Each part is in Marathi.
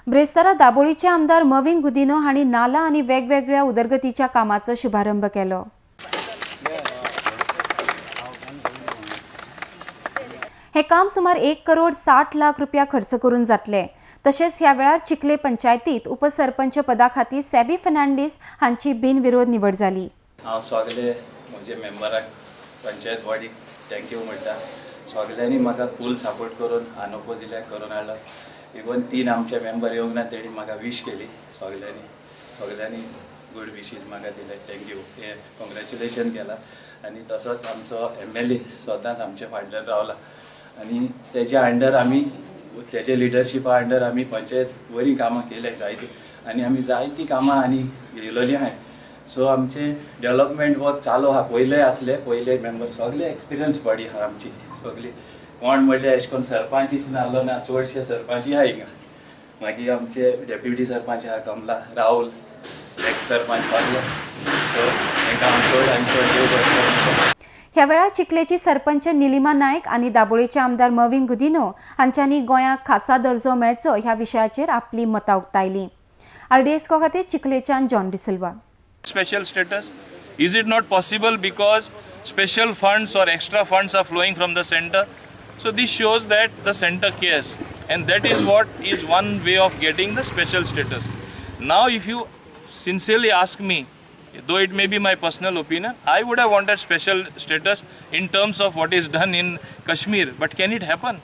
ब्रेस्तारा दाबोळीचे आमदार मविन गुदिनो हांणी नाला आनी वेगवेगळ्या उदरगतीच्या कामाचो शुभारंभ केलो। हे काम सुमार 1 करोड 60 लाख रुपया खर्च करून जातले। तशेंच ह्या वेळार चिखले पंचायतीत उपसरपंच पदा खातीर सॅबी फर्नांडीस हांची बिनविरोध निवड जाली। हांव सगळे म्हजे मेंबराक पंचायत बॉडीक थँक्यू म्हणटा। सगळ्यांनी म्हाका फूल सपोर्ट करून आनोपो जिल्ल्याक करून हाडलो। इवन 3 आमचे मेंबर येवंक ना तेणी म्हाका विश केली। सगळ्यांनी गुड विशीज म्हाका दिले, थँक्यू, हे कॉंग्रॅच्युलेशन केला। आनी तसोच आमचो MLA सदांच आमचे फाटल्यान रावला आनी तेच्या अंडर आमी तेजे लिडरशिपा अंडर आमी पंचायत बरी कामां केले जायती आनी आमी जायती कामां आनी येयलोली आहाय। सो आमचे डेव्हलपमेंट वर्क चालू आहा। पयले आसले पयले मेंबर सगळे एक्सपिरियन्स बॉडी आहा आमची सगळी। कोण म्हणले अशें करून सरपंच नासलो ना, चडशे सरपंच आहा हिंगा। मागीर आमचे डेप्युटी सरपंच आहा कमला, राहुल, एक्स सरपंच सगळे। सो तांकां हांव चड आनी चड देव बरें। ह्या वेळार चिखलेची सरपंच निलिमा नायक आनी दाबोळेचे आमदार मविन गुदिनो हांच्यांनी गोंयाक खासा दर्जो मेळचो ह्या विशयाचेर आपली मतां उक्तायली। RDS खातीर चिखलेच्यान John D'Silva. Special status? Is it not possible because special funds or extra funds are flowing from the center? So this shows that the center cares, and that is what is one way of getting the special status. Now if you sincerely ask me, though it may be my personal opinion, I would have wanted special status in terms of what is done in Kashmir, but can it happen?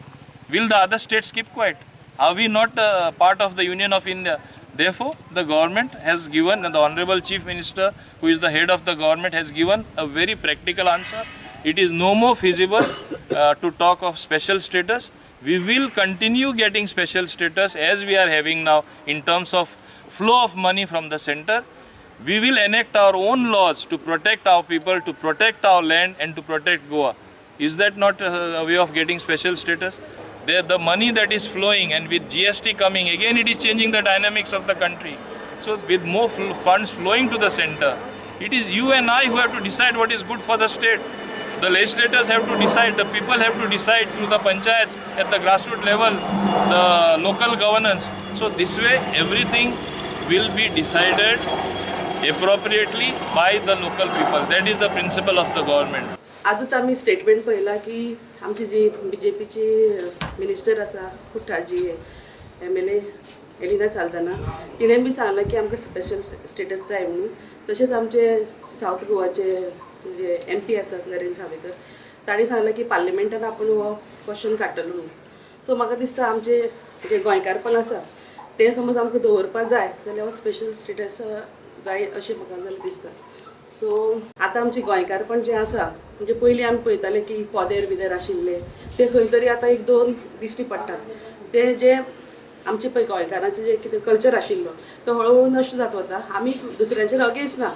Will the other states keep quiet? Are we not part of the Union of India? Therefore, the government has given, and the Honorable Chief Minister, who is the head of the government, has given a very practical answer. It is no more feasible to talk of special status. We will continue getting special status as we are having now in terms of flow of money from the center. We will enact our own laws to protect our people, to protect our land and to protect Goa. Is that not a way of getting special status? The money that is flowing, and with GST coming, again it is changing the dynamics of the country. So with more funds flowing to the center, it is you and I who have to decide what is good for the state. The legislators have to decide, the people have to decide through the panchayats at the grassroots level, the local governance. So this way everything will be decided appropriately by the local people. That is the principle of the government. आजूच आम्ही स्टेटमेंट पळयला की आमची जी BJPची मिनिस्टर आसा कुट्टाळजी MLA एलिना साल्दाना तिणें बी सांगलां की आमकां स्पेशल स्टेटस जाय म्हणून। तशेंच आमचे साऊथ गोवाचे जे MP आसात नरेंद्र सावेकर तांणी सांगलां की पार्लिमेंटान आपण हो क्वेश्चन काडटलो म्हणून। सो म्हाका दिसता आमचे जे गोंयकारपण आसा ते समज आमकां दवरपा जाय जाल्यार हो स्पेशल स्टेटस जाय अशें म्हाका जाल्यार दिसता। सो आतां आमचे गोंयकारपण जे आसा म्हणजे पयलीं आमी पळयताले की पोदेर बिदेर आशिल्ले ते खंय तरी आतां 1-2 दिश्टी पडटात। ते जे आमचे पळय गोंयकारांचे जे कितें कल्चर आशिल्लो तो हळूहळू नश्ट जात वता। आमी दुसऱ्यांचेर अगेन्स्ट ना,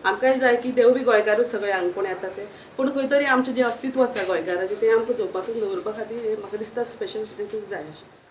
आमकांय जाय की देव बी गोंयकारूच सगळे हांगा कोण येता ते, पूण खंय तरी आमचें जें अस्तित्व आसा गोंयकाराचें तें आमकां जोपासून दवरपा खातीर म्हाका दिसता स्पेशल स्टेटस जाय अशें।